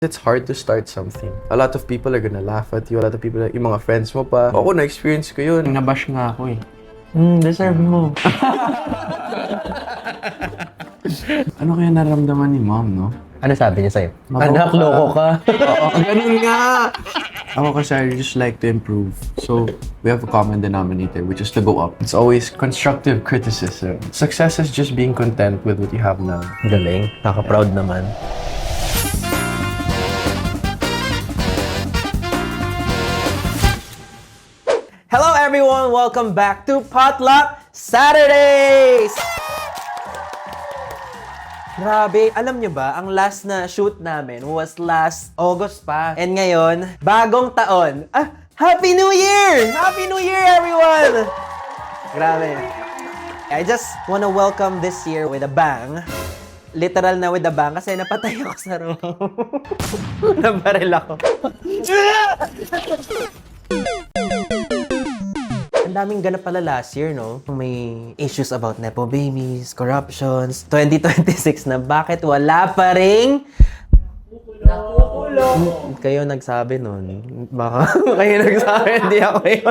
It's hard to start something. A lot of people are gonna laugh at you. A lot of people, yung mga friends mo pa. Ako, na-experience ko yun. Nabash nga ako eh. Deserve mo. Ano kaya naramdaman ni mom, no? Ano sabi niya sa'yo? Mabaw Anak, ka. loko ka. Oo, ganun nga! Ako kasi I just like to improve. So, we have a common denominator, which is to go up. It's always constructive criticism. Success is just being content with what you have now. Galing. Nakaka-proud naman. Hello everyone! Welcome back to Potluck Saturdays! Grabe, alam nyo ba, ang last na shoot namin was last August pa. And ngayon, bagong taon. Happy New Year! Happy New Year, everyone! Grabe. I just wanna welcome this year with a bang. Literal na with a bang kasi napatay ako sa room. Nabaril ako. Ang daming ganap pala last year, no? May issues about nepo babies, corruptions, 2026 na bakit wala pa ring nakukulong. Kayo nagsabi nun. Baka kayo nagsabi, hindi ako yun.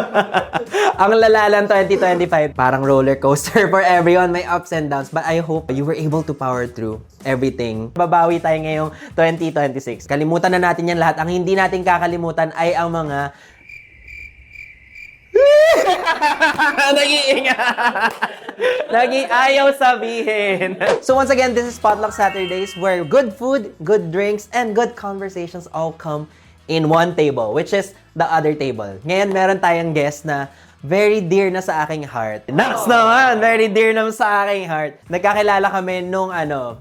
Ang lalalan 2025, parang roller coaster for everyone. May ups and downs. But I hope you were able to power through everything. Babawi tayo ngayong 2026. Kalimutan na natin yan lahat. Ang hindi natin kakalimutan ay ang mga Naging ayaw sabihin. So once again, this is Potluck Saturdays where good food, good drinks, and good conversations all come in one table, which is the other table. Ngayon, meron tayong guest na very dear na sa aking heart. Nax naman! Very dear naman sa aking heart. Nagkakilala kami nung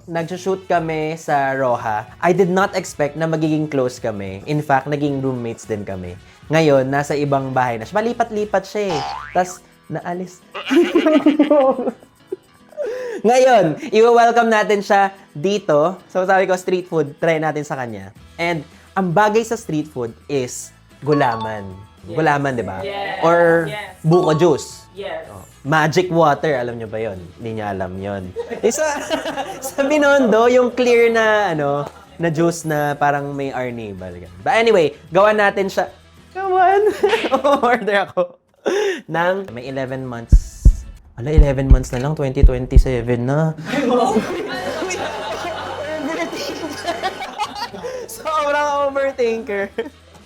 nag-shoot kami sa Roja. I did not expect na magiging close kami. In fact, naging roommates din kami. Ngayon, nasa ibang bahay na siya. Malipat-lipat siya eh. Tapos, naalis. Ngayon, i-welcome natin siya dito. So, sabi ko, street food, try natin sa kanya. And, ang bagay sa street food is gulaman. Yes. Gulaman, di ba? Yes. Or buko juice. Yes. Magic water, alam niyo ba yon? Hindi niya alam yon. Sa Binondo, yung clear na, na juice na parang may arnibal. But anyway, gawan natin siya. Come on! Order ako. May 11 months. 11 months na lang, 2027 na. Sobrang overthinker.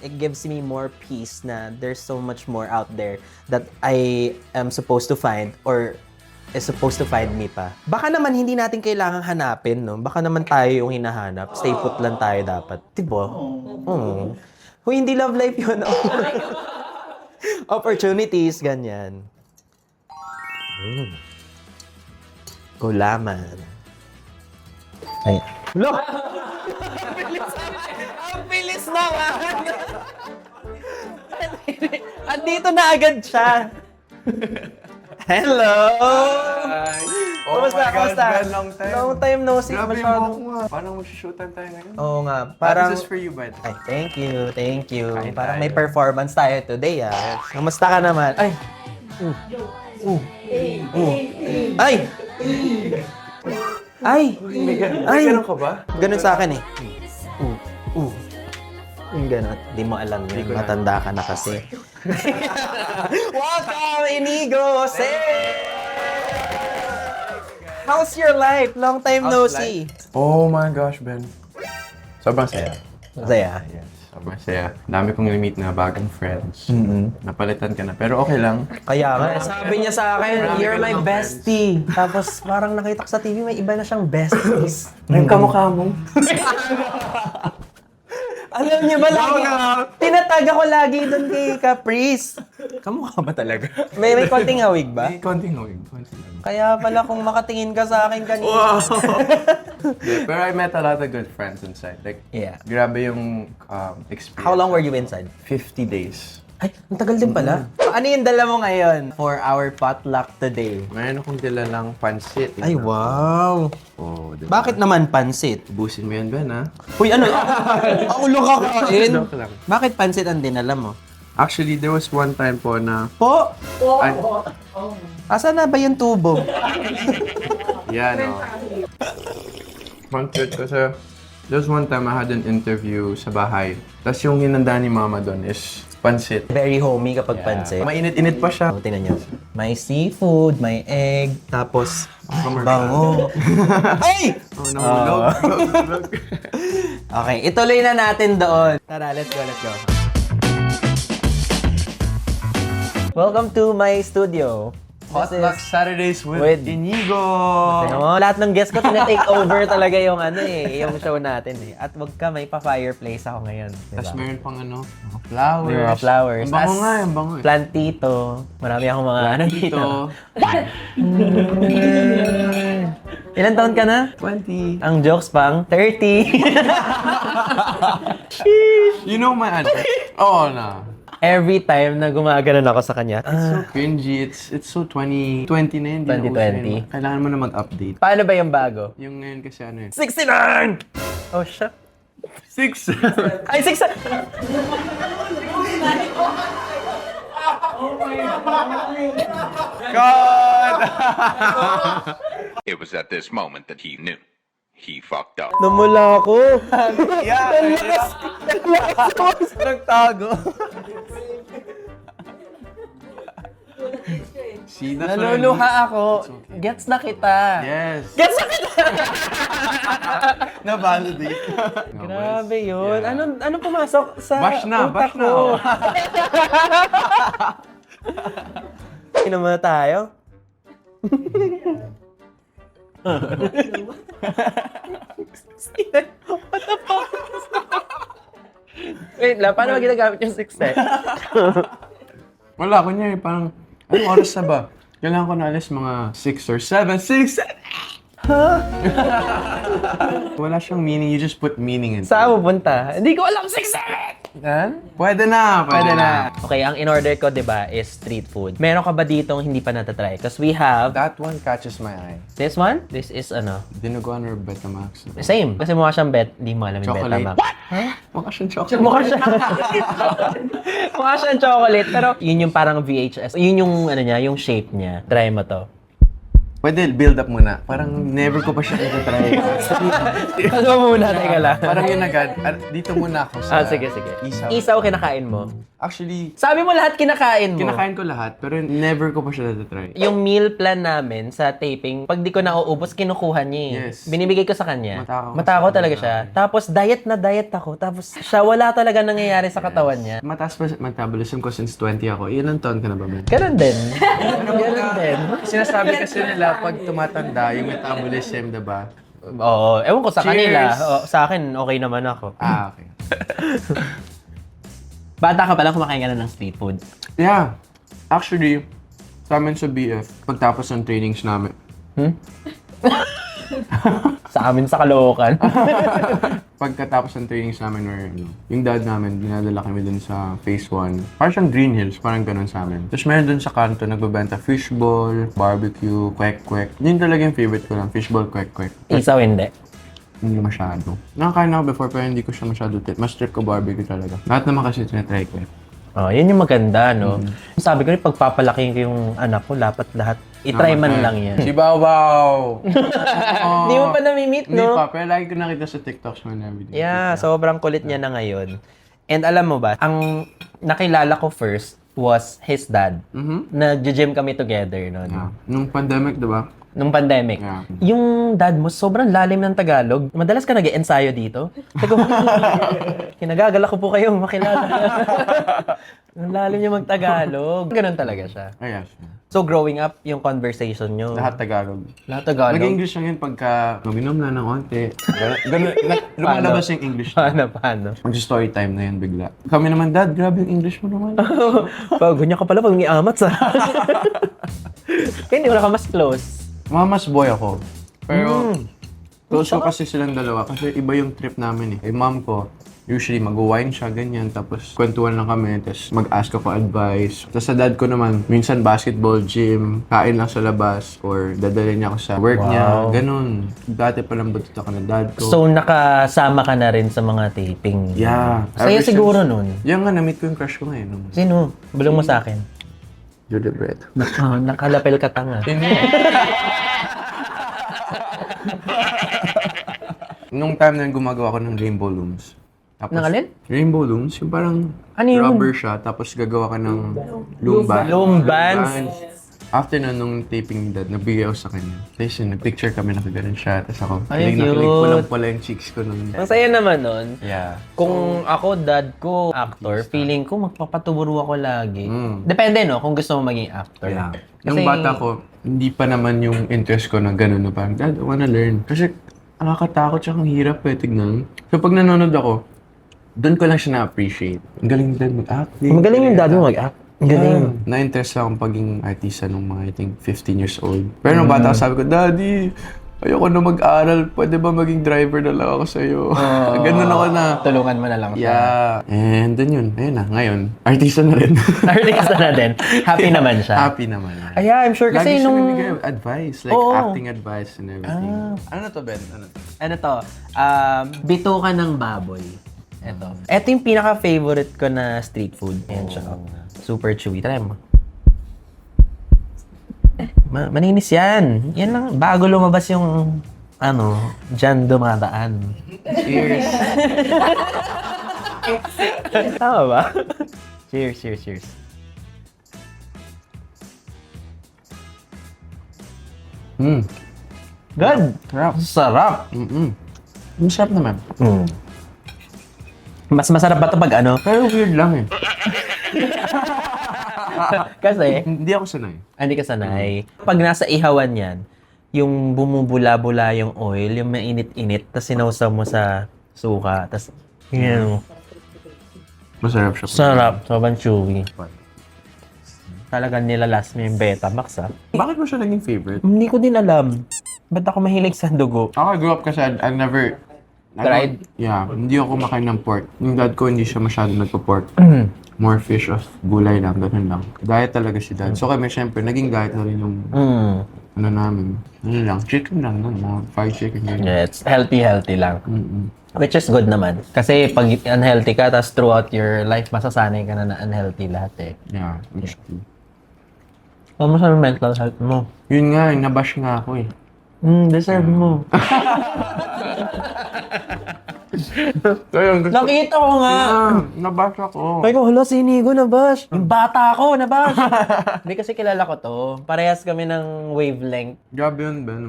It gives me more peace na there's so much more out there that I am supposed to find or is supposed to find me pa. Baka naman hindi natin kailangang hanapin, no? Baka naman tayo yung hinahanap. Stay put lang tayo dapat. Diba? Kung hindi love life yun. Opportunities, ganyan. Gulaman. Ay. Look! Ang bilis naman! Andito na agad siya. Hello! Hi! Kamusta? Kamusta? Ben, long time. Long time no see. Grabe Masyado. mo ako nga. Parang mag-shootan tayo ngayon. Oo nga. Parang... This is for you, bud. Ay, thank you, thank you. Kain Parang tayo. may performance tayo today, ah. Kamusta ka naman? Ay! Ay! Ay! Ay! Ganun ka ba? Ganun sa akin eh. Yung ganun. Di mo alam yun. Matanda ka na kasi. Welcome, Inigo! How's your life? Long time no How's see. Oh my gosh, Ben. Sobrang saya. Masaya. Yes, sobrang saya. Dami kong na-meet na bagong friends. Napalitan ka na. Pero okay lang. Kaya nga, sabi niya sa akin, Marami you're ka my namang bestie. Tapos parang nakita ko sa TV, may iba na siyang besties. Yung kamukha mo. Alam niyo ba lagi? Tinatag ako lagi doon kay Caprice. Kamukha ba talaga? May konting hawig ba? May konting hawig. Konting lang. Kaya pala kung makatingin ka sa akin kanina. Wow! Pero I met a lot of good friends inside. Like, Yeah. grabe yung experience. How long were you inside? 50 days. Ay, ang tagal din pala. Ano yung dala mo ngayon for our potluck today? Mayroon akong dala ng pansit. Ay, wow. Oh, diba? Bakit naman pansit? Ubusin mo yan, Ben, ha? Uy, ano? Ulo ka kain? Joke lang. Bakit pansit ang dinala mo? Actually, there was one time po na... Po! Ay, Asan na ba yung tubo? yan, oh. One trip ko sa There was one time I had an interview sa bahay. Tapos yung hinanda ni mama doon is pansit. Very homey kapag pansit. Mainit-init pa siya. So, tingnan nyo. May seafood, may egg, tapos Commercial. bango. Ay! Oh, nahulog. Okay, ituloy na natin doon. Tara, let's go, let's go. Welcome to my studio. Potluck Saturdays with Inigo. Ano, lahat ng guests ko, tina-take over talaga yung yung show natin eh. At wag ka, may pa-fireplace ako ngayon. Diba? Tapos meron pang mga flowers. May mga flowers. Ang bango As nga, ang bango eh. Plantito. Marami akong mga dito. Ilan taon ka na? 20. Ang jokes pang 30. You know my ano? Oh, no. Every time na gumaganon ako sa kanya, So cringy. It's so 2020 na yun. 2020. Kailangan mo na mag-update. paano ba yung bago? Yung ngayon kasi ano yun. 69! Oh, shit. 6. Ay, 6! God! It was at this moment that he knew. He fucked up. Namula ako. Yeah. Nagtago. See, that's what I Naluluha mean. ako. Gets na kita. Yes. Gets na kita! Na-validate. Grabe yun. Anong pumasok sa Bash na, utak bash na. ko? Inom na tayo. What the fuck? Wait lang, paano ba ginagamit yung 6 eh? Wala, kunyari, parang, anong oras na ba? Kailangan ko na alis mga 6 or 7. 6! Wala siyang meaning, you just put meaning in. Saan pupunta? Hindi ko alam 6-7! Pwede na, pwede na. Okay, ang in-order ko, di ba, is street food. Meron ka ba ditong hindi pa natatry? Because we have That one catches my eye. this one. This is Dinuguan or Betamax? same. Kasi mukha siyang hindi mo alam yung Chocolate. Betamax. Mukha siyang chocolate. Mukha siya. Mukha siyang chocolate. Pero yun yung parang VHS. Yun yung niya, yung shape niya. Try mo to. Pwede, build up muna. Parang never ko pa siya try. Ano muna, teka lang. Parang yun agad. Dito muna ako sa Sige. isaw. Isaw kinakain mo. Actually, Sabi mo lahat kinakain mo. kinakain ko lahat, pero never ko pa siya try. Yung meal plan namin sa taping, pag di ko nauubos, kinukuha niya eh. Yes. Binibigay ko sa kanya. Matakaw Matakaw kasi talaga siya. Tapos diet na diet ako. Tapos siya wala talaga nangyayari sa katawan niya. Mataas pa metabolism ko since 20 ako. Ilan taon ka na ba, Ben? Ganun din. Ganun din. Sinasabi kasi nila, pag tumatanda, yung metabolism, diba? Oo. Ewan ko sa Cheers! kanila. Sa akin, okay naman ako. Okay. Bata ka pala, kumakain ka na ng street food. Yeah. Actually, sa amin sa BF, pagtapos ng trainings namin, Sa amin sa Caloocan. pagkatapos ng trainings namin or yung dad namin, dinadala kami dun sa phase 1. Parang siyang Green Hills, parang ganun sa amin. Tapos meron dun sa kanto, nagbabenta fishball, barbecue, kwek-kwek. Yun talaga yung favorite ko lang, fishball, kwek-kwek. Isaw hindi. Hindi masyado. Nakakain ako before pero hindi ko siya masyado Mas trip ko barbecue talaga. Lahat naman kasi tinatry ko. Oh, yun yung maganda, no? Sabi ko rin, pagpapalaki ko yung anak ko, dapat lahat, itry man lang yan. Si Bawaw! Hindi mo pa nami-meet, Hindi no? pa, pero lagi ko nakita sa TikToks mo and everything. Yeah, sobrang kulit niya na ngayon. And alam mo ba, ang nakilala ko first was his dad. Nag-gym kami together noon. Yeah. Nung pandemic, diba? Nung pandemic. Yeah. Yung dad mo, sobrang lalim ng Tagalog. Madalas ka nag-ensayo dito. Sabi ko, kinagagala ko po kayong makilala. Ang lalim niya mag-Tagalog. Ganun talaga siya. Ay, yes. So, growing up, yung conversation nyo. Lahat Tagalog. Lahat Tagalog. Nag-English lang yun pagka uminom na ng onte. Ganun, lumalabas yung English. Paano? Mag-story time na yun bigla. Kami naman, Dad, grabe yung English mo naman. Pag ganyan ka pala pag may amat sa... Kaya hindi mo na ka mas close. Mamas boy ako. Pero, close ko kasi silang dalawa. Kasi iba yung trip namin eh. Mom ko, usually mag-wine siya, ganyan. Tapos, kwentuhan lang kami. Tapos, mag-ask ako advice. Tapos, sa dad ko naman, minsan basketball, gym, kain lang sa labas. Or, dadalhin niya ako sa work niya. Ganun. Dati palang butot ako ng dad ko. So, nakasama ka na rin sa mga taping. Yeah. Saya Ever siguro since- nun. Yan nga, na-meet ko yung crush ko ngayon. Sino? Bulong mo sa akin. You're the bread. Nakalapel ka tanga. Nung time na yun, gumagawa ko ng rainbow looms. Tapos, Ng alin? Rainbow looms, yung parang Ano yun? rubber siya, tapos gagawa ka ng loom band. Loom bands. After na nung taping ni Dad, nagbigay ako sa kanya. Tapos yun, nag-picture kami, nakaganon siya. Tapos ako, Ay, nakilig cute. pulang-pula yung cheeks ko nung... Ang saya naman nun. Yeah. Kung ako, dad ko, actor, feeling ko magpapatuburo ako lagi. Mm. Depende, no? Kung gusto mo maging actor. Yeah. Kasi- Nung bata ko, hindi pa naman yung interest ko na gano'n na parang, Dad, I wanna learn. Kasi nakakatakot siya, ang hirap tignan. So pag nanonood ako, doon ko lang siya na-appreciate. Ang galing din Dad mag-act. Magaling yung dad mo mag-act. Ang galing. Na-interest akong paging artista nung mga, I think, 15 years old. Pero nung bata ako, sabi ko, Daddy, ayoko na mag-aral. Pwede ba maging driver na lang ako sa'yo? Ganun ako na. Tulungan mo na lang siya. Yeah. And then yun, ayun na, ngayon, artista na rin. Artista na din. Happy naman siya. Happy naman. Ay, yeah, I'm sure kasi Lagi siya nung... nabigay advice, like Oo. acting advice and everything. Ano na to, Ben? Ano to? Ano to? Bituka ng baboy. Ito yung pinaka-favorite ko na street food. Ayan siya. Super chewy. Try mo. Maninis yan. Yan lang. Bago lumabas yung dyan dumadaan. Cheers! Tama ba? Cheers, cheers, cheers. Good! Sarap. Sarap! Ang sarap naman. Mas masarap ba ito pag ano? Pero weird lang eh. Kasi, Hindi ako sanay. hindi ka sanay. Pag nasa ihawan yan, yung bumubula-bula yung oil, yung mainit-init, tapos sinawsaw mo sa suka, tapos yun. Masarap siya. Sarap. Sobrang chewy. Talagang nilalas mo yung Betamax, ah. Bakit mo siya naging favorite? Hindi ko din alam. Ba't ako mahilig sa dugo? Ako, I grew up kasi I've never... Tried? Yeah, hindi ako kumakain ng pork. Yung dad ko hindi siya masyado nagpo-pork. More fish of gulay lang, ganun lang. Diet talaga si dad. So kami, syempre, naging diet na rin yung ano namin. Ano lang, chicken lang, no? Mga fried chicken. Ganyan. Yeah, it's healthy lang. Which is good naman. Kasi pag unhealthy ka, tapos throughout your life, masasanay ka na unhealthy lahat eh. Yeah, that's true. Ano sa mental health mo? Yun nga, nabash nga ako eh. Deserve mo. Kaya, gusto Nakita ko nga! nabash ako. Ay ko, hala, si Inigo na bash. Yung bata ko na bash. Hindi kasi kilala ko to. Parehas kami ng wavelength. Grabe yun, Ben.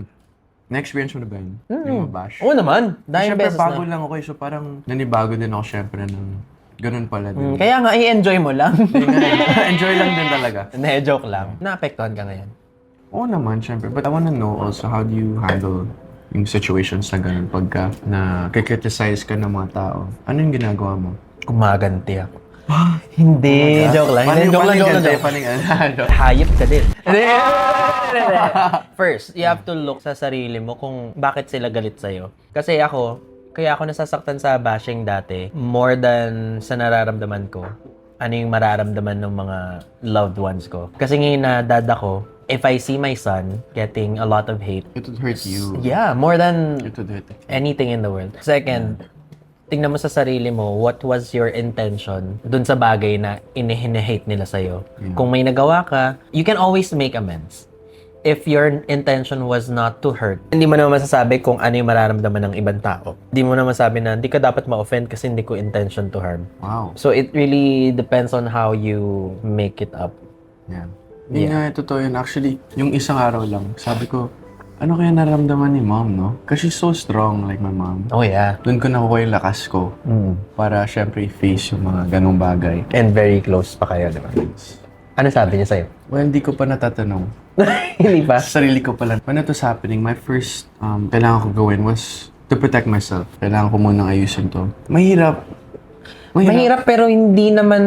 Na-experience mo na ba yun? Yung mabash? Oo naman. Dahil Siyempre, beses bago na. lang ako eh. So parang nanibago din ako siyempre ng ganun pala din. Kaya nga, i-enjoy mo lang. Enjoy lang din talaga. Hindi, joke lang. Naapektuhan ka ngayon. Oo naman, syempre. But I wanna know also, how do you handle yung situations na ganun pagka na kikriticize ka ng mga tao? Ano yung ginagawa mo? Kumaganti ako. Hindi, joke lang. Hindi, joke lang, joke lang. Hayop ka din. First, you have to look sa sarili mo kung bakit sila galit sa'yo. Kasi kaya ako nasasaktan sa bashing dati, more than sa nararamdaman ko, ano yung mararamdaman ng mga loved ones ko. Kasi ngayon na dad ako, if I see my son getting a lot of hate, It would hurt you. yeah, more than It would hurt. anything in the world. Second, tingnan mo sa sarili mo, what was your intention dun sa bagay na hate nila sa'yo. Kung may nagawa ka, you can always make amends. If your intention was not to hurt, hindi mo naman masasabi kung ano yung mararamdaman ng ibang tao. Hindi mo naman masabi na, hindi ka dapat ma-offend kasi hindi ko intention to harm. Wow. So, it really depends on how you make it up. Yeah. Hindi nga, totoo yun. Actually, yung isang araw lang, sabi ko, ano kaya nararamdaman ni mom, no? Kasi she's so strong, like my mom. Oh, yeah. Doon ko nakuha yung lakas ko para syempre face yung mga ganong bagay. And very close pa kayo, di ba? Ano sabi niya sa'yo? Well, hindi ko pa natatanong. Hindi pa? Sa sarili ko pala. When it was happening, my first kailangan ko gawin was to protect myself. Kailangan ko munang ayusin to. Mahirap. Mahirap pero hindi naman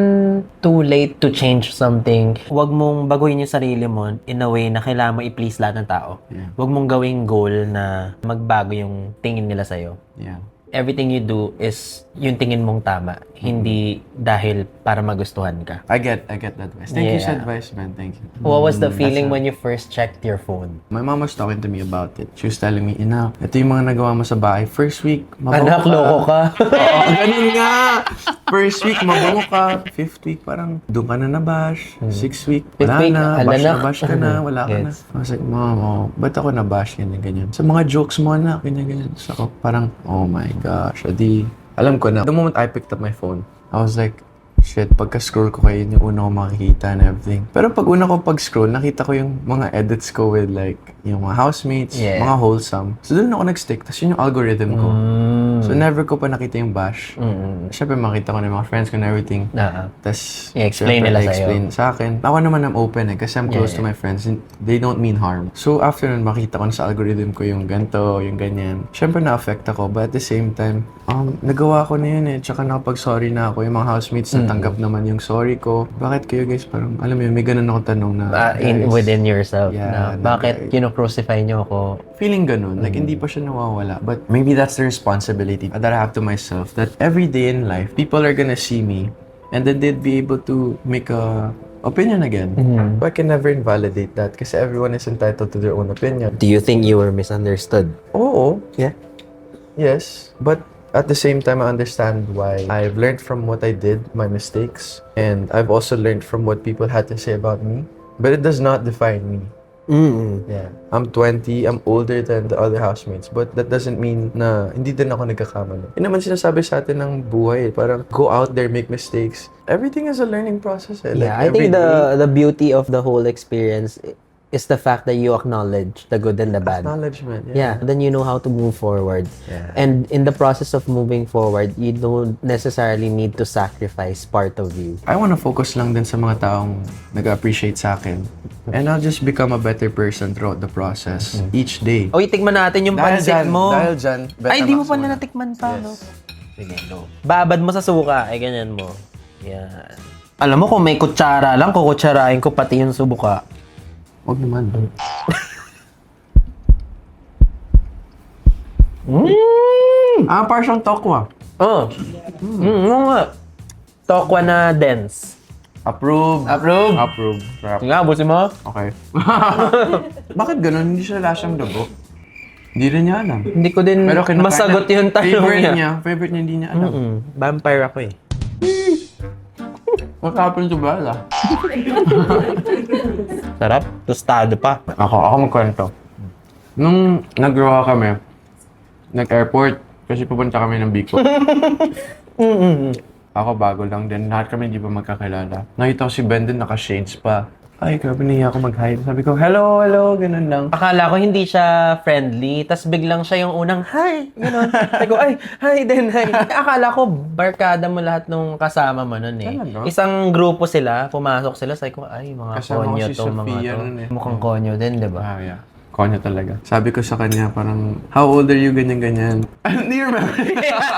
too late to change something. Huwag mong baguhin yung sarili mo in a way na kailangan mo i-please lahat ng tao. Yeah. Huwag mong gawing goal na magbago yung tingin nila sa'yo. Yeah. Everything you do is yung tingin mong tama. Hindi dahil para magustuhan ka. I get that advice. Thank you sa Yeah. advice, man. Thank you. What was the feeling when you first checked your phone? My mom was talking to me about it. She was telling me, ito yung mga nagawa mo sa bahay. First week, mabaho Anak, loko ka. Oo, ganun nga. First week, mabango ka. Fifth week, parang doon ka na nabash. Sixth week, Fifth wala week, na. ala Bash na. na bash ka na. Wala ka na. Yes. I was like, Mom, ba't ako nabash? Ganyan. Sa mga jokes mo na, ganyan. So ako parang, oh my gosh. Adi, alam ko na. The moment I picked up my phone, I was like, shit, pagka-scroll ko kayo, yung una ko makikita and everything. Pero pag una ko pag-scroll, nakita ko yung mga edits ko with like, yung mga housemates, Yeah. mga wholesome. So doon ako nag-stick, tapos yun yung algorithm ko. So never ko pa nakita yung bash. Siyempre makita ko na yung mga friends ko and everything. Tapos, I-explain syempre, nila sa'yo. i-explain sa akin. Ako naman I'm open kasi I'm close to my friends and they don't mean harm. So after nun, makita ko na sa algorithm ko yung ganito, yung ganyan. Siyempre na-affect ako, but at the same time, nagawa ko na yun eh. Tsaka nakapag-sorry na ako. Yung mga housemates natanggap naman yung sorry ko. Bakit kayo guys parang, alam mo yun, may ganun akong tanong na, guys, Within yourself. Yeah, na, bakit kino-crucify niyo ako? feeling ganun, like hindi pa siya nawawala. But maybe that's the responsibility that I have to myself, that every day in life, people are gonna see me and then they'd be able to make a opinion again. But I can never invalidate that kasi everyone is entitled to their own opinion. Do you think you were misunderstood? Oo, Yeah. yes. But at the same time, I understand why. I've learned from what I did, my mistakes, and I've also learned from what people had to say about me. But it does not define me. Yeah. I'm 20, I'm older than the other housemates, but that doesn't mean na hindi din ako nagkakamali. Yun naman sinasabi sa atin ng buhay, parang go out there, make mistakes. Everything is a learning process. Yeah, I think the beauty of the whole experience is the fact that you acknowledge the good and the bad. acknowledgement. Yeah, then you know how to move forward. Yeah. And in the process of moving forward, you don't necessarily need to sacrifice part of you. I want to focus lang din sa mga taong nag-appreciate sa akin. And I'll just become a better person throughout the process, each day. Oy, tikman natin yung pansit mo. Dahil dyan, Ay, di mo Betamax pa muna. na natikman pa, Yes. no? Sige, no. Babad mo sa suka. Ay, ganyan mo. Yan. Alam mo, kung may kutsara lang, kukutsarain ko pati yung subuka. Huwag naman. Parang siyang tokwa. Oh. Oo nga. Tokwa na dense. Approve. Approve? Approve. Sarap. Nga, busin mo. Okay. Bakit ganun? Hindi siya lasang dugo. Hindi rin niya alam. Hindi ko din Pero kinakain masagot niya. yung tanong niya. Favorite niya, hindi niya alam. Vampire ako eh. What happened to Bella? Sarap. Tostado pa. Ako magkwento. Nung nag-grow kami, nag-airport, kasi pupunta kami ng Bicol. Ako bago lang din. Lahat kami hindi pa magkakilala. Nakita ko si Ben din, naka-shades pa. Ay, grabe niya ako mag-hi. Sabi ko, hello, ganun lang. Akala ko hindi siya friendly, tas biglang siya yung unang, hi, gano'n. Sabi ko, ay, hi din, hi. Akala ko, barkada mo lahat nung kasama mo nun eh. Talaga? Isang grupo sila, pumasok sila, sabi ko, ay, mga Kasama ko konyo si to, mga Sophia to. nun eh. Mukhang konyo din, di ba? Ah, yeah. Konyo talaga. Sabi ko sa kanya, parang, how old are you, ganyan. Hindi remember.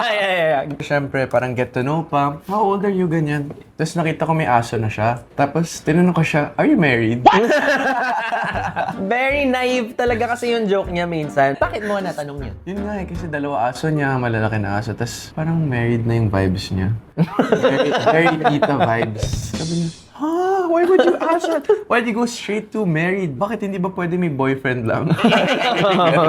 yeah. Siyempre, parang get to know pa. How old are you, ganyan. Tapos nakita ko may aso na siya. Tapos tinanong ko siya, are you married? Very naive talaga kasi yung joke niya minsan. Bakit mo natanong yun? Yun nga eh, kasi dalawa aso niya, malalaki na aso. Tapos parang married na yung vibes niya. Very tita vibes. Sabi niya, why would you ask that? Why do you go straight to married? Bakit hindi ba pwede may boyfriend lang?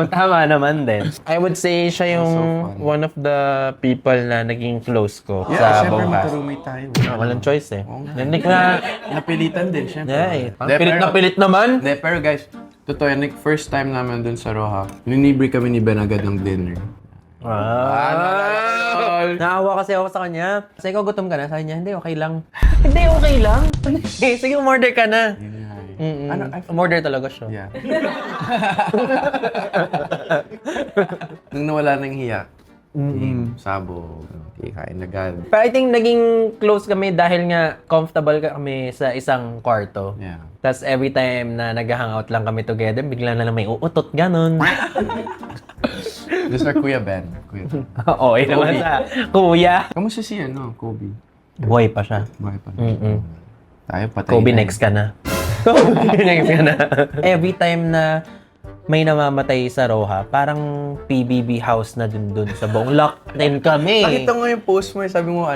Tama naman din. I would say siya yung So fun. one of the people na naging close ko Yeah, sa syempre Bongas. magka-roommate tayo. Walang choice eh. Oo nga. Hindi ko na... Napilitan din, syempre. Yeah, eh. Hindi, Pilit na pero- pilit naman. Hindi, pero guys, totoo yan, like, first time namin dun sa Roja, ninibre kami ni Ben agad ng dinner. Naawa kasi ako sa kanya. Kasi ikaw gutom ka na. Sabi niya, hindi, okay lang. Hindi, okay lang. Sige, umorder ka na. Yun nga eh. Mm-mm. Ano, Umorder talaga siya. Yeah. Nung nawala ng hiya, sabog, kain agad. Pero I think naging close kami dahil nga comfortable kami sa isang kwarto. Yeah. Tapos every time na nag-hangout lang kami together, bigla na lang may uutot, ganun. This is our Kuya Ben. Kuya Ben. Oo, naman sa kuya. Kamusta si Kobe? Buhay pa siya. Buhay pa. Mm-mm. Tayo patay Kobe, na. next ka na. Kobe, next ka na. Every time na may namamatay sa Roja, parang PBB house na dun sa buong locked din kami. Nakita mo yung post mo, sabi mo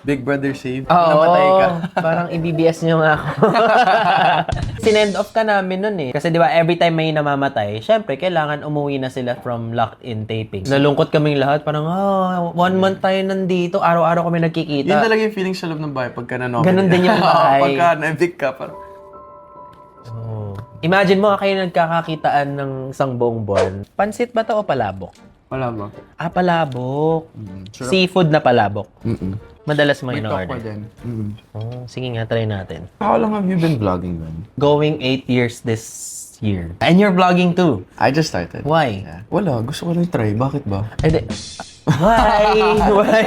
Big Brother save. Oo, Namatay ka. parang i-BBS nyo nga ako. Sinend off ka namin nun eh. Kasi di ba every time may namamatay, syempre kailangan umuwi na sila from locked-in taping. Nalungkot kaming lahat. Parang, 1 month tayo nandito. Araw-araw kami nagkikita. Yun talaga yung feeling sa loob ng bahay pagka nanonood. Ganun din yung bahay. Pagka na-evict ka, parang... Oh. Imagine mo kayo nagkakakitaan ng isang buong buwan. Pansit ba to o palabok? Wala ba? Palabok. Sarap. Seafood na palabok. Madalas mo May tokwa in-order. din. Oh, sige nga, try natin. How long have you been vlogging then? Going 8 years this year. And you're vlogging too. I just started. Why? Yeah. Wala, gusto ko lang try. Bakit ba? Why? Why?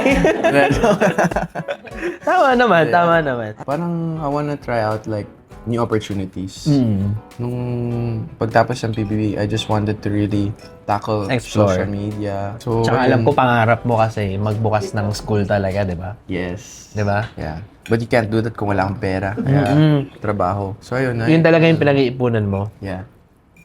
Tama naman, tama naman. Parang I wanna try out like new opportunities. Nung pagtapos ng PBB, I just wanted to really tackle Explore. social media. So, Tsaka ayun. alam ko pangarap mo kasi magbukas ng school talaga, di ba? Yes. Di ba? Yeah. But you can't do that kung wala kang pera. Kaya, trabaho. So, ayun. Yun talaga yung pinag-iipunan mo. Yeah.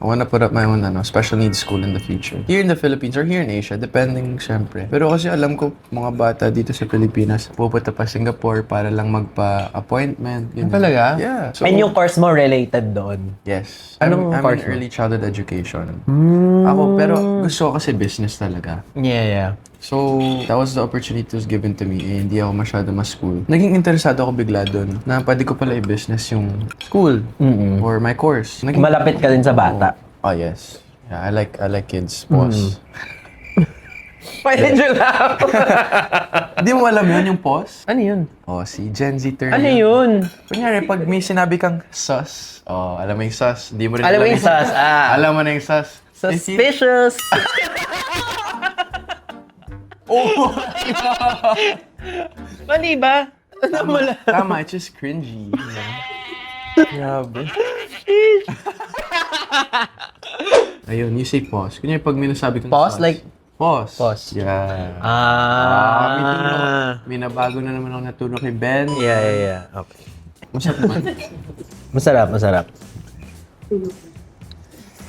I wanna put up my own special needs school in the future. Here in the Philippines or here in Asia, depending syempre. Pero kasi alam ko, mga bata dito sa Pilipinas, pupunta pa Singapore para lang magpa-appointment. ganyan. Talaga? Yeah. So, And yung course mo related doon. yes. Anong I'm course in mo? early childhood education. Ako, pero gusto ko kasi business talaga. Yeah. So, that was the opportunity that was given to me eh, hindi ako masyado ma-school. Naging interesado ako bigla doon na pwede ko pala i-business yung school or my course. Naging, Malapit ka din sa bata. Oh, yes. Yeah, I like kids. Pause. Pwede nyo lang. Hindi mo alam yun, yung pause? Ano yun? Oh, si Gen Z term. Ano yun? Kunyari, pag may sinabi kang sus, alam mo yung sus. Di mo rin Alam mo yung sus, Alam mo na yung sus. Suspicious. Mali ba? Tama, it's just cringy. Grabe. Ayun, you say pause. Kunyari, pag may nasabi kang Pause? sus. Like, Pause. Pause. Yeah. May nabago na naman ako natulog kay Ben. Yeah. Okay. Masarap naman. Masarap.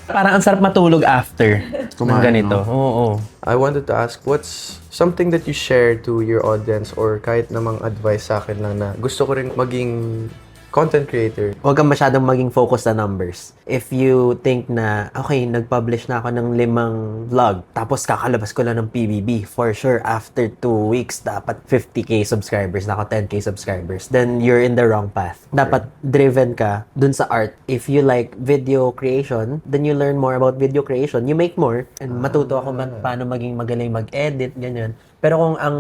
Parang ang sarap matulog after ng Kumain, ganito. no? Oo. I wanted to ask, what's something that you share to your audience or kahit namang advice sa akin lang na gusto ko rin maging content creator? Huwag kang masyadong maging focus sa numbers. If you think na, okay, nag-publish na ako ng 5 vlog, tapos kakalabas ko lang ng PBB, for sure, after 2 weeks, dapat 50k subscribers, na ako 10k subscribers, then you're in the wrong path. Dapat driven ka dun sa art. If you like video creation, then you learn more about video creation. You make more, and matuto ako paano maging magaling mag-edit, ganyan. Pero kung ang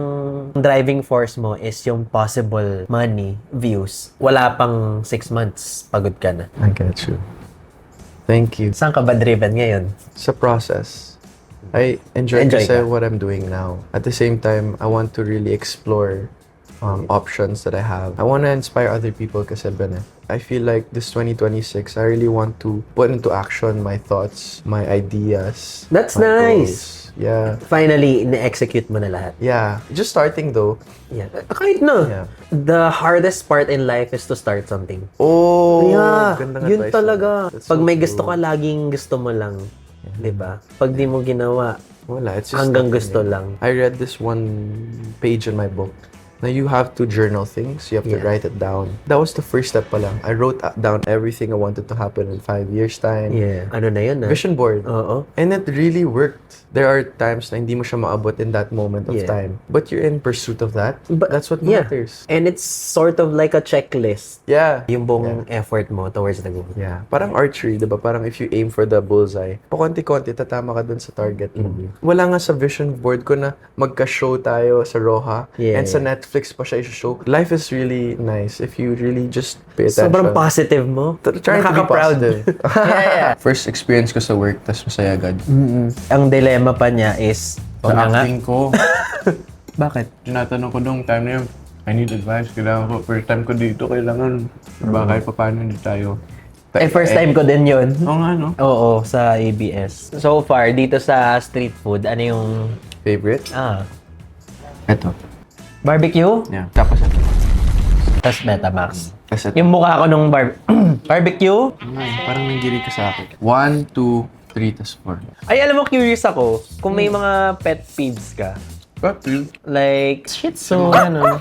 driving force mo is yung possible money, views, wala pang 6 months, pagod ka na. I get you. Thank you. Saan ka ba driven ngayon? Sa process, I enjoy Enjoy kasi ka. what I'm doing now. At the same time, I want to really explore options that I have. I want to inspire other people kasi I feel like this 2026, I really want to put into action my thoughts, my ideas. That's my nice. goals. Yeah. Finally, na-execute mo na lahat. Yeah. Just starting though. Yeah. Kahit na. Yeah. The hardest part in life is to start something. Oh, Yeah, gandang yun advice talaga. That's Pag so may true. gusto ka, laging gusto mo lang. 'Di ba? Pag di mo ginawa, Wala, it's just hanggang happening. gusto lang. I read this one page in my book. Now you have to journal things. You have to Yeah. write it down. That was the first step pa lang. I wrote down everything I wanted to happen in 5 years time. Yeah. Ano na yun, Vision board. Oo. And it really worked. There are times na hindi mo siya maabot in that moment of Yeah. time. But you're in pursuit of that. But- That's what Yeah. matters. And it's sort of like a checklist. Yeah. Yung buong effort mo towards the goal. Yeah. Parang archery, di ba? Parang if you aim for the bullseye, pakonti-konti, tatama ka dun sa target mo. Wala nga sa vision board ko na magka-show tayo sa Roja. Yeah, and sa yeah. Netflix pa siya i-show. Life is really nice if you really just pay attention. Sobrang positive mo. Trying to be Nakaka-proud. positive. Yeah. First experience ko sa work, tas masaya agad. Ang dilemma pa niya is, Sa baka nga, acting ko, bakit? tinatanong ko nung time na yun, I need advice, kailangan ko, first time ko dito, kailangan, kahit pa paano hindi tayo. First time ko din yun. Oo nga, no? Oo, sa ABS. So far, dito sa street food, ano yung, Favorite? Ito. barbecue? Yeah. Tapos ito. Tapos Betamax. Tapos ito. Yung mukha ko nung barbecue? Parang nanggiri ka sa akin. 1, 2, 3, tas 4. Ay, alam mo, curious ako, kung may mga pet peeves ka, Pet peeve? Like, shit, so, ano.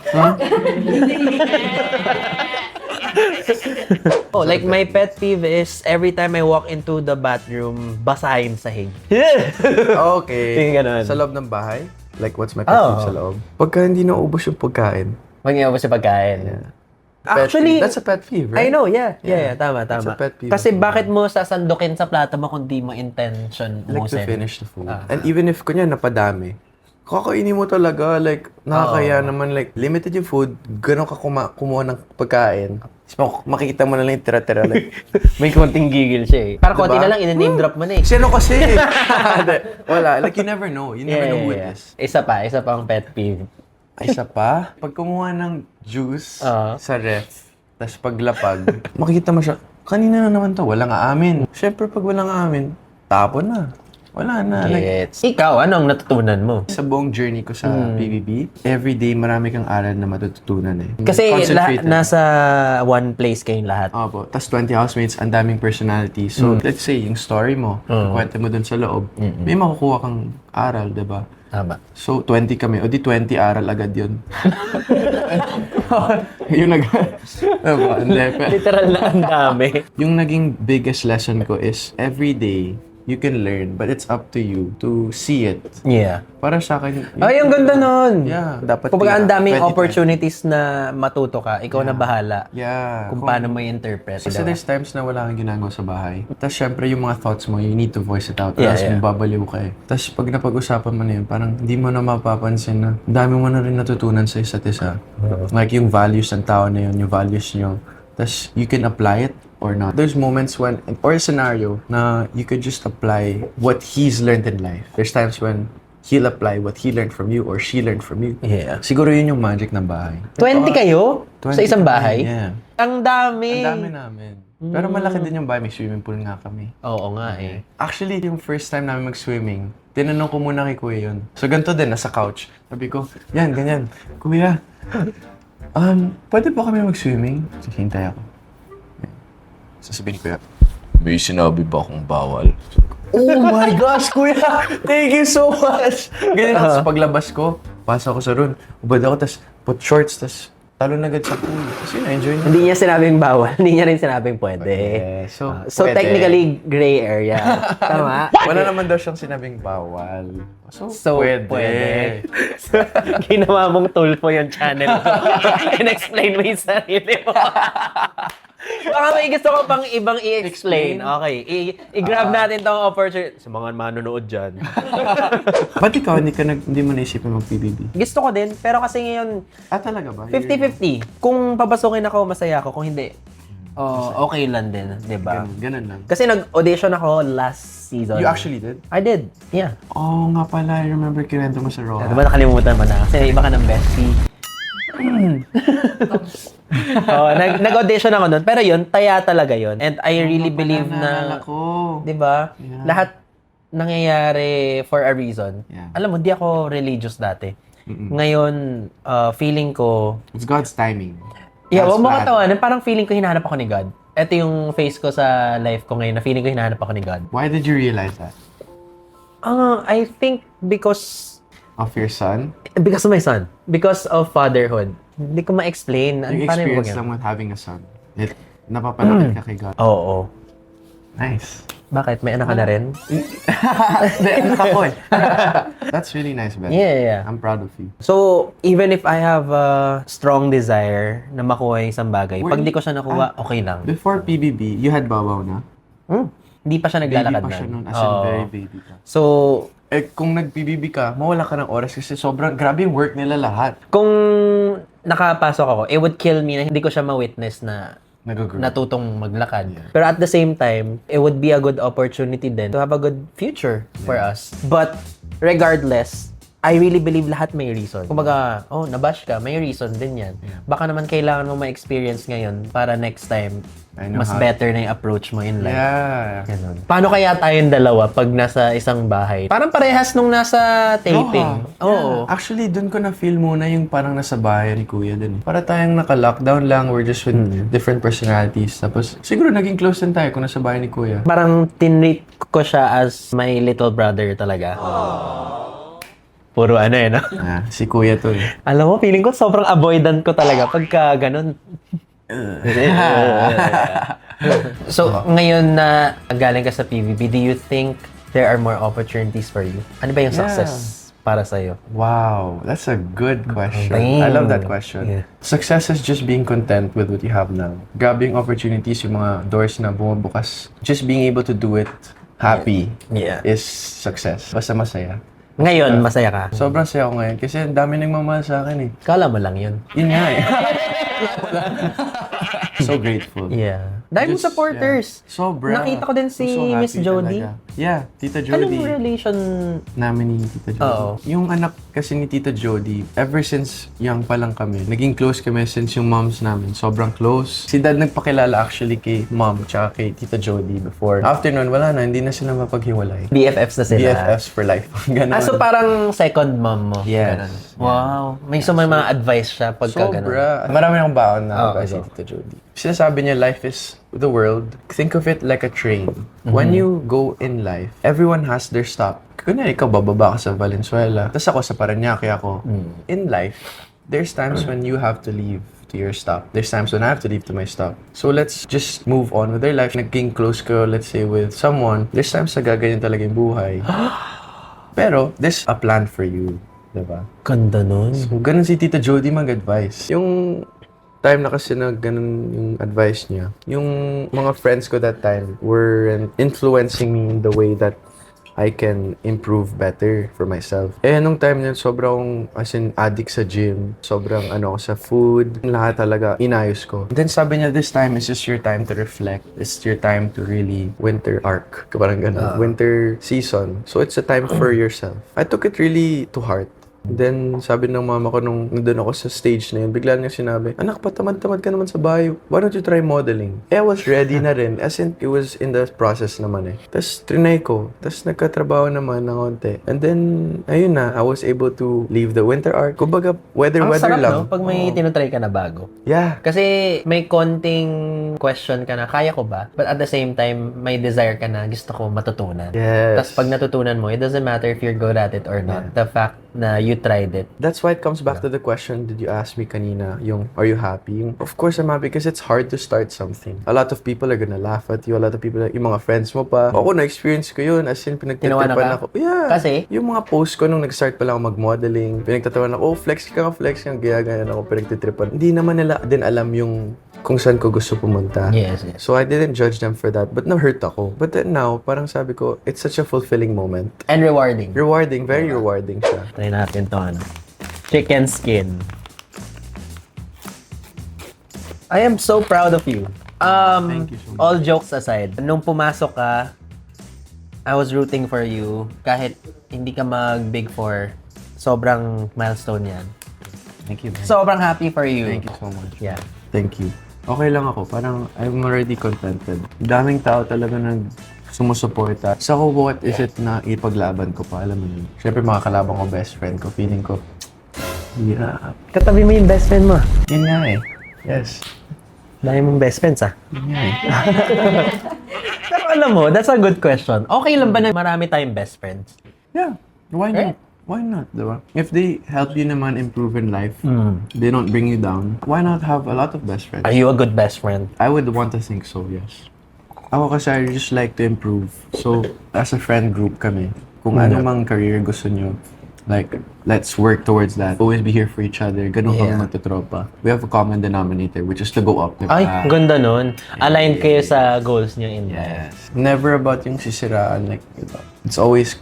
Oh, like my pet peeve is every time I walk into the bathroom, basa yung sahig. Okay. Yung ganun. Sa loob ng bahay? Like, what's my pet peeve sa loob? Pagka hindi naubos yung pagkain. Pag iwan sa pagkain. Pet Actually, peeve. That's a pet peeve, right? I know, yeah. Tama. That's a pet peeve. Kasi bakit mo sasandukin sa plato mo kung di mo intention I like to ubusin? finish the food. And even if, kunya, napadami, kakainin mo talaga, like, nakakaya naman, like, limited yung food, ganun ka kumuha ng pagkain. Tapos makikita mo na lang yung tira-tira, like, May konting gigil siya eh. Para konti Diba? na lang, ina-name drop mo na eh. sino kasi? Wala, like, you never know. You never know who it is. Isa pang pet peeve. Ay, isa pa, pag kumuha ng juice Oo. sa ref, tapos paglapag, makikita mo siya, kanina na naman to, walang aamin. Siyempre, pag walang aamin, tapon na. Wala na. Like, Gets. Ikaw, anong natutunan mo? sa buong journey ko sa PBB, every day marami kang aral na matututunan eh. Kasi Concentrated. nasa one place kayong lahat. Opo. Tapos 20 housemates, ang daming personality. So, let's say, yung story mo, kwento mo dun sa loob, may makukuha kang aral, diba? Tama. So, 20 kami. O di 20 aral agad yun. yung diba? Hindi, Literal na ang dami. yung naging biggest lesson ko is, every day, you can learn, but it's up to you to see it. Yeah. Para sa akin, Ay, ang ganda nun. Yeah. Dapat Kumbaga, ang daming 20. opportunities na matuto ka. Ikaw na bahala Yeah. kung paano mo i-interpret. Kasi diba? there's times na wala kang ginagawa sa bahay. Tapos syempre yung mga thoughts mo, you need to voice it out. Yeah, Tapos yeah. mababaliw ka eh. Tapos pag napag-usapan mo na yun, parang hindi mo na mapapansin na ang dami mo na rin natutunan sa isa't isa. Like yung values ng tao na yun, yung values nyo. Tapos you can apply it or not. There's moments when, or a scenario na you could just apply what he's learned in life. There's times when he'll apply what he learned from you or she learned from you. Yeah. Siguro yun yung magic ng bahay. 20 kayo? 20 Sa isang kami, bahay? Yeah. Ang dami. Ang dami namin. Pero malaki din yung bahay. May swimming pool nga kami. Oo nga eh. Actually, yung first time namin mag-swimming, tinanong ko muna kay Kuya yun. So, ganito din, nasa couch. Sabi ko, yan, ganyan. Kuya, pwede po kami mag-swimming? So, hintay ako. Sasabihin ko, may sinabi ba akong bawal? Oh my gosh, Kuya! Thank you so much! Ganyan, tapos paglabas ko, pasa ako sa room, ubad ako, tapos put shorts, tapos talon agad sa pool. Kasi na-enjoy niya. Hindi niya sinabing bawal. Hindi niya rin sinabing pwede. So, So pwede. technically, gray area. Tama? Wala naman daw siyang sinabing bawal. So, pwede. Ginawa mong tulfo yung channel mo. In-explain mo yung sarili mo. Baka may gusto ko pang ibang i-explain. Okay. I-grab natin tong opportunity. Sa mga manonood dyan. Ba't ikaw, hindi mo naisipin mag-PBB? Gusto ko din, pero kasi ngayon, Talaga ba? 50-50. Kung papasukin ako, masaya ako. Kung hindi, okay lang din. Diba? Ganun lang. Kasi nag-audition ako last season. You actually did? I did. Yeah. Oo nga pala, I remember kinento mo sa Raw. Diba nakalimutan mo na? Kasi iba ka ng bestie. Nag-audition ako nun. Pero yun, taya talaga yun. And I really believe na, ko. di ba, Yeah. lahat nangyayari for a reason. Yeah. Alam mo, di ako religious dati. Ngayon, feeling ko, It's God's timing. yeah, God's wag mo plan. katawanan, parang feeling ko hinahanap ako ni God. Ito yung face ko sa life ko ngayon na feeling ko hinahanap ako ni God. Why did you realize that? I think because Of your son? of my son. Because of fatherhood. Hindi ko ma-explain. Yung Paano yung experience ganyan? lang with having a son. Napapalapit ka kay God. Oo. Nice. Bakit? May anak ka na rin? Hindi, anak ako eh. That's really nice, Ben. Yeah. I'm proud of you. So, even if I have a strong desire na makuha yung isang bagay, pag di ko siya nakuha, okay lang. Before PBB, you had babaw na? Hindi pa siya Baby naglalakad pa na. siya nun, as in very baby ka. So, Kung nag-PBB ka, mawala ka ng oras kasi sobrang grabe yung work nila lahat. kung nakapasok ako, it would kill me na hindi ko siya ma-witness na Nag-grow. natutong maglakad. Pero at the same time, it would be a good opportunity then to have a good future for us. But regardless, I really believe lahat may reason. Kumbaga, nabash ka, may reason din yan. Baka naman kailangan mo ma-experience ngayon para next time, I know mas how- better na yung approach mo in life. Yeah. Ganun. Paano kaya tayong dalawa pag nasa isang bahay? Parang parehas nung nasa taping. Oo. Actually, dun ko na-feel muna yung parang nasa bahay ni Kuya dun. Para tayong naka-lockdown lang, we're just with different personalities. Tapos, siguro naging close din tayo kung nasa bahay ni Kuya. Parang tinrate ko siya as my little brother talaga. Puro ano eh, no? Si kuya to eh. Alam mo, feeling ko sobrang avoidant ko talaga pagka ganun. So, ngayon na galing ka sa PBB, do you think there are more opportunities for you? Ano ba yung success para sa'yo? Wow, that's a good question. Dang. I love that question. Yeah. Success is just being content with what you have now. Grabbing opportunities, yung mga doors na bumubukas. Just being able to do it happy Yeah. is success. Basta masaya. Ngayon, masaya ka? Sobrang saya ko ngayon kasi ang dami nagmamahal sa akin eh. Kala mo lang yun. Yun nga eh. So grateful. Yeah. Dahil mo Just, supporters. yeah. Sobra. Nakita ko din si I'm so Miss happy Jody. talaga. Yeah, Tita Anong Jody. relation? Namin ni Tita Jody. Oo. Yung anak kasi ni Tita Jody, ever since young pa lang kami, naging close kami since yung moms namin. Sobrang close. Si Dad nagpakilala actually kay mom tsaka kay Tita Jody before. After nun, wala na. Hindi na sila mapaghiwalay. BFFs na sila. BFFs for life. Ganon. So parang second mom mo. Yes. Ganun. Wow. May mga advice siya pagka ganun. Sobra. Marami akong baon na Oh, advice go. ni Tita Jody. Sinasabi niya, life is the world. Think of it like a train. Mm-hmm. When you go in life, everyone has their stop. Kunyari, ikaw bababa ka sa Valenzuela. Tapos ako sa Parañaque ako. Mm. In life, there's times when you have to leave to your stop. There's times when I have to leave to my stop. So let's just move on with our life. Naging close ko, let's say, with someone. There's times na gaganyan talaga yung buhay. Pero, there's a plan for you. Diba? Ganda nun. So, ganun si Tita Jody mag-advise. Yung time na kasi na ganun yung advice niya, yung mga friends ko that time were influencing me in the way that I can improve better for myself. Eh, nung time niyan, sobrang, as in, addict sa gym. Sobrang, ako sa food. Lahat talaga, inayos ko. And then sabi niya, this time is just your time to reflect. It's your time to really winter arc. Parang ganun. Winter season. So, it's a time for yourself. I took it really to heart. Then, sabi ng mama ko nung nandun ako sa stage na yun, bigla niya sinabi, anak, patamad-tamad ka naman sa bahay. Why don't you try modeling? Eh, I was ready na rin. As in, it was in the process naman eh. Tapos, trinay ko. Tapos, nagkatrabaho naman ng konti. And then, ayun na, I was able to leave the winter arc. Kumbaga, Ang weather sarap, lang. no? Pag may tinutry ka na bago. Yeah. Kasi may konting question ka na, kaya ko ba? But at the same time, may desire ka na, gusto ko matutunan. Yes. Tapos pag natutunan mo, it doesn't matter if you're good at it or not. The fact na you tried it. That's why it comes back to the question did you ask me kanina, yung, are you happy? Yung, of course I'm happy because it's hard to start something. A lot of people are gonna laugh at you. A lot of people, yung mga friends mo pa. Ako, na-experience ko yun. As in, pinagtitipan Tinawanan ka? ako. Yeah. Kasi? Yung mga post ko nung nag-start pa lang ako mag-modeling, pinagtatawanan ako, oh, flex ka, gaya ako, pinagtitripan. Hindi naman nila din alam yung kung saan ko gusto pumunta. Yes, yes. So I didn't judge them for that, but na-hurt ako. But then now, parang sabi ko, it's such a fulfilling moment. And rewarding. Rewarding, very rewarding siya. Try natin to, chicken skin. I am so proud of you. Thank you so much. All jokes aside, nung pumasok ka, I was rooting for you. Kahit hindi ka mag-Big Four, sobrang milestone yan. Thank you, man. Sobrang happy for you. Thank you so much. Yeah. Thank you. Okay lang ako. Parang I'm already contented. Daming tao talaga nag sumusuporta. Sa ko, what is it na ipaglaban ko pa? Alam mo yun. Siyempre, mga kalabang ko, best friend ko. Feeling ko, hirap. Katabi mo yung best friend mo. Yun nga eh. Yes. Dahil mong best friends, Yun nga eh. Pero alam mo, that's a good question. Okay lang ba na marami tayong best friends? Yeah. Why not? Why not, diba? If they help you naman improve in life, they don't bring you down, why not have a lot of best friends? Are you a good best friend? I would want to think so, yes. Ako kasi I just like to improve. So, as a friend group kami, kung ano mang career gusto nyo, like, let's work towards that. Always be here for each other. Ganun kami magtutropa. We have a common denominator, which is to go up. Diba? Ay, ganda nun. Aligned kayo sa goals niyo in life. Yes. Never about yung sisiraan. Like, it's always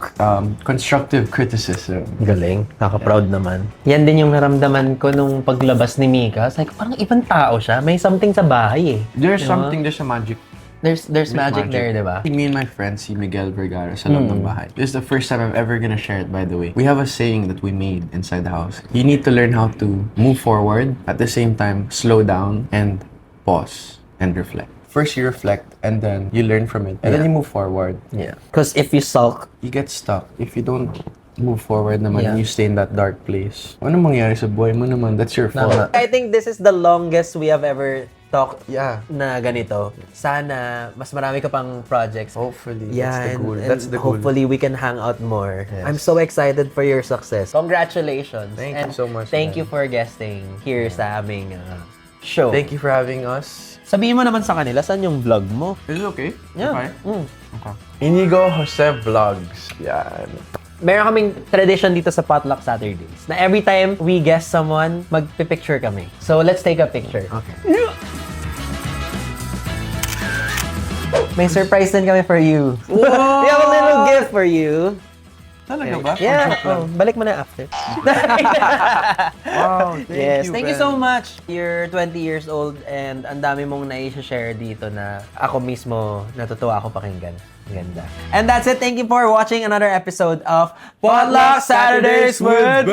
constructive criticism. Galing. Nakaka-proud naman. Yan din yung naramdaman ko nung paglabas ni Mika. It's like, parang ibang tao siya. May something sa bahay eh. There's something, there's a magic. There's magic there, di ba? Me and my friend, si Miguel Vergara, sa loob ng bahay. This is the first time I'm ever gonna share it, by the way. We have a saying that we made inside the house. You need to learn how to move forward, at the same time, slow down, and pause, and reflect. First, you reflect, and then you learn from it, and then you move forward. Yeah. Because if you sulk, You get stuck. If you don't move forward naman, Yeah. you stay in that dark place. Ano mangyari sa buhay mo naman? That's your fault. I think this is the longest we have ever talk Yeah. na ganito, sana mas marami ka pang projects. Hopefully. Yeah, That's the goal. and That's the goal. hopefully we can hang out more. Yes. I'm so excited for your success. Congratulations. Thank and you so much, Thank man. you for guesting here sa aming show. Thank you for having us. Sabihin mo naman sa kanila, saan yung vlog mo? Is it okay? Yeah. Okay. Mm. Okay. Inigo Jose Vlogs. Yan. Meron kaming tradition dito sa Potluck Saturdays na every time we guest someone, magpipicture kami. So, let's take a picture. Okay. May surprise din kami for you. We have a little gift for you. Talaga ba? Yeah. Oh, balik mo na after. Wow, Yes. Thank you Ben. so much. You're 20 years old and ang dami mong na-share dito na ako mismo natutuwa ako pakinggan. Ang ganda. And that's it. Thank you for watching another episode of Potluck Saturdays with